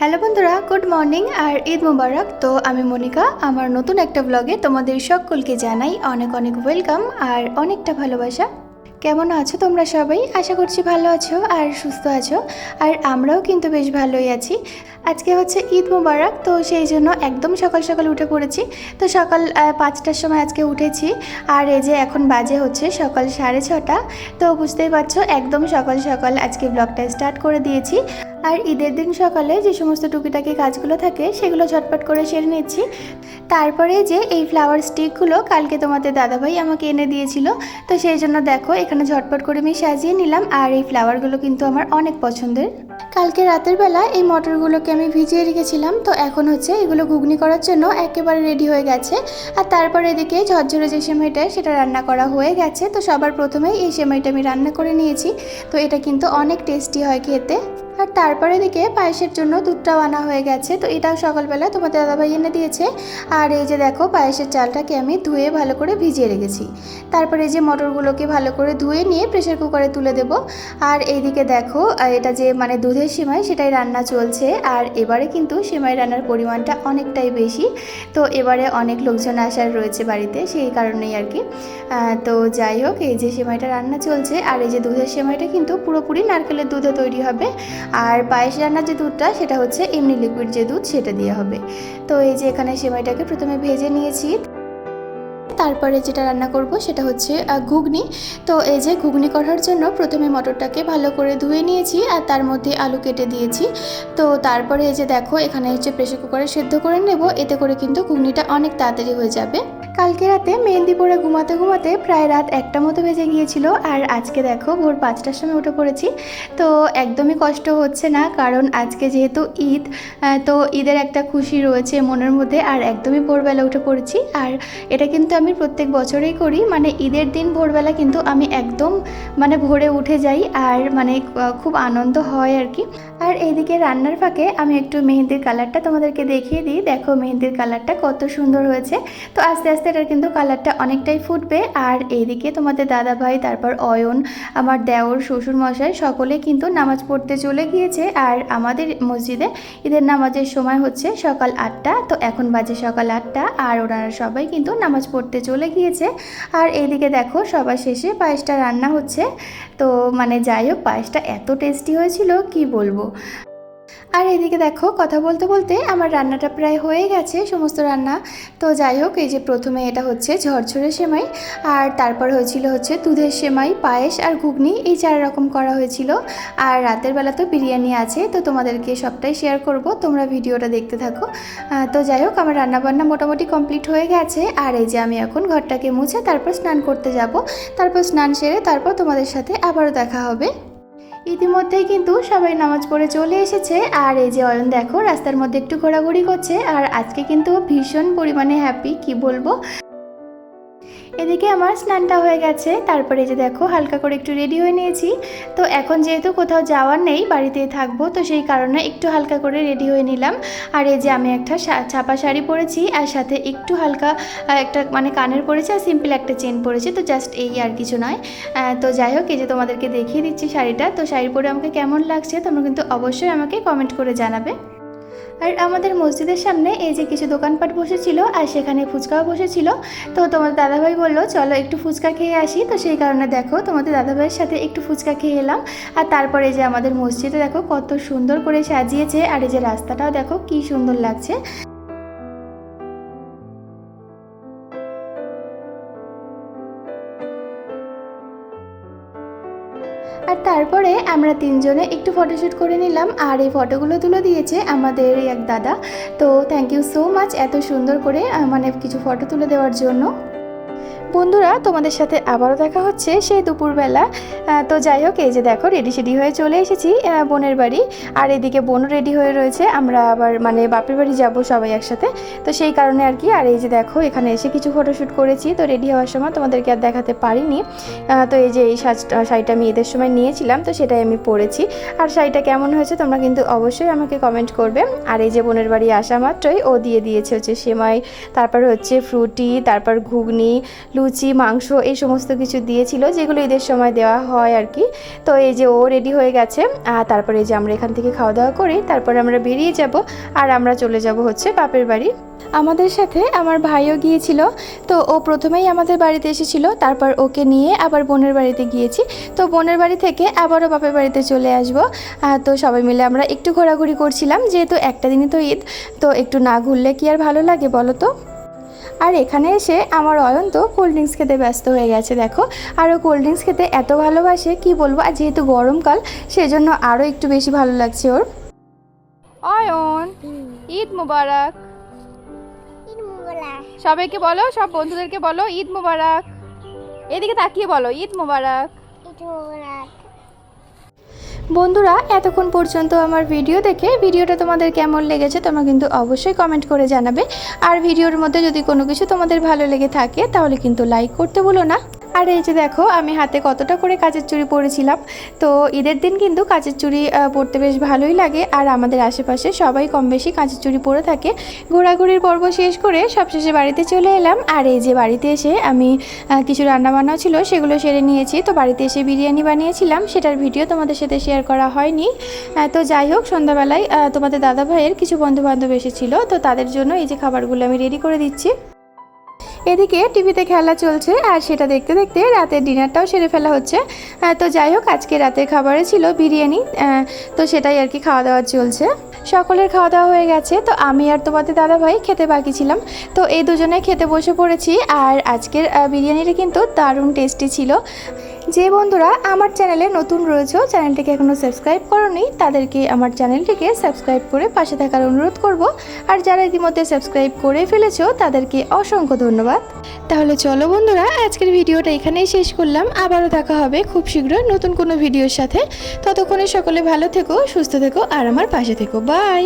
Hello বন্ধুরা, good morning আর ঈদ মুবারক। তো আমি মনিকা, আমার নতুন একটা ব্লগে তোমাদের সকলকে জানাই অনেক অনেক ওয়েলকাম আর অনেকটা ভালোবাসা। কেমন আছো তোমরা সবাই? আশা করছি ভালো আছো আর সুস্থ আছো। আর আমরাও কিন্তু বেশ ভালোই আছি। আজকে হচ্ছে ঈদ মুবারক, তো সেই জন্য একদম সকাল সকাল উঠে পড়েছি। তো সকাল 5টার সময় আজকে উঠেছি। আর এই যে এখন বাজে হচ্ছে সকাল 6:30। তো বুঝতেই পারছো একদম সকাল সকাল আজকে ব্লগটা স্টার্ট করে দিয়েছি। আর ঈদের দিন সকালে যে সমস্ত টুকিটাকি কাজগুলো থাকে সেগুলো ঝটপট করে সেরে নিচ্ছি। তারপরে যে এই ফ্লাওয়ার স্টিকগুলো কালকে তোমাদের দাদাভাই আমাকে এনে দিয়েছিল, তো সেই জন্য দেখো এখানে ঝটপট করে আমি সাজিয়ে নিলাম। আর এই ফ্লাওয়ারগুলো কিন্তু আমার অনেক পছন্দের। কালকে রাতের বেলা এই মটরগুলোকে আমি ভিজিয়ে রেখেছিলাম, তো এখন হচ্ছে এগুলো ঘুগনি করার জন্য একেবারে রেডি হয়ে গেছে। আর তারপরে এদিকে ঝরঝরে যে সেমাইটা সেটা রান্না করা হয়ে গেছে। তো সবার প্রথমেই এই সেমাইটা আমি রান্না করে নিয়েছি। তো এটা কিন্তু অনেক টেস্টি হয় খেতে। আর তারপরে দিকে পায়েসের জন্য দুধটাও আনা হয়ে গেছে, তো এটাও সকালবেলা তোমাদের দাদাভাই এনে দিয়েছে। আর এই যে দেখো পায়েসের চালটাকে আমি ধুয়ে ভালো করে ভিজিয়ে রেখেছি। তারপরে এই যে মটরগুলোকে ভালো করে ধুয়ে নিয়ে প্রেসার কুকারে তুলে দেব। আর এইদিকে দেখো এটা যে মানে দুধের সেমাই সেটাই রান্না চলছে। আর এবারে কিন্তু সেমাই রান্নার পরিমাণটা অনেকটাই বেশি। তো এবারে অনেক লোকজন আসার রয়েছে বাড়িতে, সেই কারণেই আর কি। তো যাই হোক, এই যে সেমাইটা রান্না চলছে। আর এই যে দুধের সেমাইটা কিন্তু পুরোপুরি নারকেলের দুধে তৈরি হবে। আর পায়েস রান্নার যে দুধটা সেটা হচ্ছে এমনি লিকুইড যে দুধ সেটা দিয়ে হবে। তো এই যে এখানে সেমাইটাকে প্রথমে ভেজে নিয়েছি। তারপরে যেটা রান্না করব সেটা হচ্ছে ঘুগনি। তো এই যে ঘুগনি করার জন্য প্রথমে মটরটাকে ভালো করে ধুয়ে নিয়েছি আর তার মধ্যে আলু কেটে দিয়েছি। তো তারপরে এই যে দেখো এখানে হচ্ছে প্রেসার কুকারে সেদ্ধ করে নেব, এতে করে কিন্তু ঘুগনিটা অনেক তাড়াতাড়ি হয়ে যাবে। কালকে রাতে মেহেন্দি পরে ঘুমাতে ঘুমাতে প্রায় রাত 1টা মতো বেজে গিয়েছিল। আর আজকে দেখো ভোর 5টার সময় উঠে পড়েছি। তো একদমই কষ্ট হচ্ছে না, কারণ আজকে যেহেতু ঈদ, তো ঈদের একটা খুশি রয়েছে মনের মধ্যে। আর একদমই ভোরবেলা উঠে পড়েছি। আর এটা কিন্তু আমি প্রত্যেক বছরেই করি, মানে ঈদের দিন ভোরবেলা কিন্তু আমি একদম মানে ভোরে উঠে যাই। আর মানে খুব আনন্দ হয় আর কি। আর এইদিকে রান্নার ফাঁকে আমি একটু মেহেন্দির কালারটা তোমাদেরকে দেখিয়ে দিই। দেখো মেহেন্দির কালারটা কত সুন্দর হয়েছে। তো আস্তে আস্তে এটার কিন্তু কালারটা অনেকটাই ফুটবে। আর এইদিকে তোমাদের দাদা ভাই, তারপর অয়ন, আমার দেওর, শ্বশুর মশাই সকলে কিন্তু নামাজ পড়তে চলে গিয়েছে। আর আমাদের মসজিদে ঈদের নামাজের সময় হচ্ছে সকাল 8টা। তো এখন বাজে সকাল 8টা আর ওনারা সবাই কিন্তু নামাজ পড়তে চলে গিয়েছে। আর এইদিকে দেখো সবার শেষে পায়েসটা রান্না হচ্ছে। তো মানে যাই হোক, পায়েসটা এত টেস্টি হয়েছিল কি বলবো। আর এদিকে দেখো কথা বলতে বলতে আমার রান্নাটা প্রায় হয়ে গেছে, সমস্ত রান্না। তো যাই হোক, এই যে প্রথমে এটা হচ্ছে ঝরঝরে সেমাই, আর তারপর হয়েছিল হচ্ছে দুধের সেমাই, পায়েস আর ঘুগনি, এই 4 রকম করা হয়েছিল। আর রাতের বেলা তো বিরিয়ানি আছে, তো তোমাদেরকে সবটাই শেয়ার করব, তোমরা ভিডিওটা দেখতে থাকো। তো যাই হোক, আমার রান্নাবান্না মোটামুটি কমপ্লিট হয়ে গেছে। আর এই যে আমি এখন ঘরটাকে মুছে তারপর স্নান করতে যাব। তারপর স্নান সেরে তারপর তোমাদের সাথে আবারও দেখা হবে। ইতিমধ্যেই কিন্তু সবাই নামাজ পড়ে চলে এসেছে। আর এই যে অয়ন দেখো রাস্তার মধ্যে একটু ঘোরাঘুরি করছে। আর আজকে কিন্তু ভীষণ পরিমাণে হ্যাপি, কি বলবো। এদিকে আমার স্নানটা হয়ে গেছে। তারপরে যে দেখো হালকা করে একটু রেডি হয়ে নিয়েছি। তো এখন যেহেতু কোথাও যাওয়ার নেই, বাড়িতেই থাকবো, তো সেই কারণে একটু হালকা করে রেডি হয়ে নিলাম। আর এই যে আমি একটা ছাপা শাড়ি পরেছি, আর সাথে একটু হালকা একটা মানে কানের পরেছি, আর সিম্পল একটা চেন পরেছি। তো জাস্ট এই আর কিছু নয়। তো যাই হোক, এই যে তোমাদেরকে দেখিয়ে দিচ্ছি শাড়িটা। তো শাড়ি পরে আমাকে কেমন লাগছে তোমরা কিন্তু অবশ্যই আমাকে কমেন্ট করে জানাবে। আর আমাদের মসজিদের সামনে এই যে কিছু দোকানপাট বসেছিল, আর সেখানে ফুচকাও বসেছিল। তো তোমার দাদাভাই বললো চলো একটু ফুচকা খেয়ে আসি। তো সেই কারণে দেখো তোমাদের দাদাভাইয়ের সাথে একটু ফুচকা খেয়ে এলাম। আর তারপরে যে আমাদের মসজিদে দেখো কত সুন্দর করে সাজিয়েছে। আর এই যে রাস্তাটাও দেখো কি সুন্দর লাগছে। আর তারপরে আমরা 3জনে একটু ফটোশ্যুট করে নিলাম। আর এই ফটোগুলো তুলে দিয়েছে আমাদের এক দাদা। তো থ্যাংক ইউ সো মাচ এত সুন্দর করে মানে কিছু ফটো তুলে দেওয়ার জন্য। বন্ধুরা, তোমাদের সাথে আবারও দেখা হচ্ছে সেই দুপুরবেলা। তো যাই হোক, এই যে দেখো রেডি সেডি হয়ে চলে এসেছি বোনের বাড়ি। আর এদিকে বোনও রেডি হয়ে রয়েছে, আমরা আবার মানে বাপের বাড়ি যাব সবাই একসাথে, তো সেই কারণে আর কি। আর এই যে দেখো এখানে এসে কিছু ফটোশ্যুট করেছি। তো রেডি হওয়ার সময় তোমাদেরকে আর দেখাতে পারিনি। তো এই যে এই শাড়িটা আমি ঈদের সময় নিয়েছিলাম, তো সেটাই আমি পরেছি। আর শাড়িটা কেমন হয়েছে তোমরা কিন্তু অবশ্যই আমাকে কমেন্ট করবে। আর এই যে বোনের বাড়ি আসা মাত্রই ও দিয়ে দিয়েছে হচ্ছে সেমাই, তারপর হচ্ছে ফ্রুটি, তারপর ঘুগনি, লুচি, মাংস এই সমস্ত কিছু দিয়েছিল, যেগুলো ঈদের সময় দেওয়া হয় আর কি। তো এই যে ও রেডি হয়ে গেছে, আর তারপরে এই যে আমরা এখান থেকে খাওয়া দাওয়া করি, তারপরে আমরা বেরিয়ে যাব আর আমরা চলে যাব হচ্ছে বাপের বাড়ি। আমাদের সাথে আমার ভাইও গিয়েছিল, তো ও প্রথমেই আমাদের বাড়িতে এসেছিল, তারপর ওকে নিয়ে আবার বোনের বাড়িতে গিয়েছি। তো বোনের বাড়ি থেকে আবারও বাপের বাড়িতে চলে আসবো। তো সবাই মিলে আমরা একটু ঘোরাঘুরি করছিলাম, যেহেতু একটা দিনই তো ঈদ, তো একটু না ঘুরলে কি আর ভালো লাগে বলো তো। আর এখানে এসে আমার অয়ন তো কোল্ড ড্রিঙ্কস খেতে ব্যস্ত হয়ে গেছে দেখো। আর ও কোল্ড ড্রিঙ্কস খেতে এত ভালোবাসে কি বলবো, আর যেহেতু গরমকাল সেজন্য আরও একটু বেশি ভালো লাগছে ওর। অয়ন, ঈদ মুবারক। সবাইকে বলো, সব বন্ধুদেরকে বলো ঈদ মুবারক। এদিকে তাকিয়ে বলো ঈদ মুবারক। বন্ধুরা, এতক্ষণ পর্যন্ত আমার ভিডিও দেখে ভিডিওটা তোমাদের কেমন লেগেছে তোমরা কিন্তু অবশ্যই কমেন্ট করে জানাবে। আর ভিডিওর মধ্যে যদি কোনো কিছু তোমাদের ভালো লেগে থাকে তাহলে কিন্তু লাইক করতে ভুলো না। আর এই যে দেখো আমি হাতে কতটা করে কাচের চুড়ি পরেছিলাম। তো ঈদের দিন কিন্তু কাচের চুড়ি পরতে বেশ ভালোই লাগে, আর আমাদের আশেপাশে সবাই কম বেশি কাচের চুড়ি পরে থাকে। ঘোরাঘুরির পর্ব শেষ করে সবশেষে বাড়িতে চলে এলাম। আর এই যে বাড়িতে এসে আমি কিছু রান্নাবান্নাও ছিল সেগুলো সেরে নিয়েছি। তো বাড়িতে এসে বিরিয়ানি বানিয়েছিলাম, সেটার ভিডিও তোমাদের সাথে শেয়ার করা হয়নি। তো যাই হোক, সন্ধ্যাবেলায় তোমাদের দাদা ভাইয়ের কিছু বন্ধুবান্ধব এসেছিলো, তো তাদের জন্য এই যে খাবারগুলো আমি রেডি করে দিচ্ছি। এদিকে টিভিতে খেলা চলছে, আর সেটা দেখতে দেখতে রাতের ডিনারটাও সেরে ফেলা হচ্ছে। তো যাই হোক, আজকে রাতের খাবারে ছিল বিরিয়ানি, তো সেটাই আর কি খাওয়া দাওয়া চলছে। সকলের খাওয়া দাওয়া হয়ে গেছে, তো আমি আর তোমাদের দাদাভাই খেতে বাকি ছিলাম। তো এই দুজনে খেতে বসে পড়েছি। আর আজকের বিরিয়ানিটা কিন্তু দারুণ টেস্টি ছিল। যে বন্ধুরা আমার চ্যানেলে নতুন রয়েছে, চ্যানেলটিকে এখনও সাবস্ক্রাইব করোনি, তাদেরকে আমার চ্যানেলটিকে সাবস্ক্রাইব করে পাশে থাকার অনুরোধ করব। আর যারা ইতিমধ্যে সাবস্ক্রাইব করে ফেলেছো তাদেরকে অসংখ্য ধন্যবাদ। তাহলে চলো বন্ধুরা, আজকের ভিডিওটা এখানেই শেষ করলাম। আবারও দেখা হবে খুব শীঘ্রই নতুন কোনো ভিডিওর সাথে। ততক্ষণে সকলে ভালো থেকো, সুস্থ থেকো আর আমার পাশে থেকো। বাই।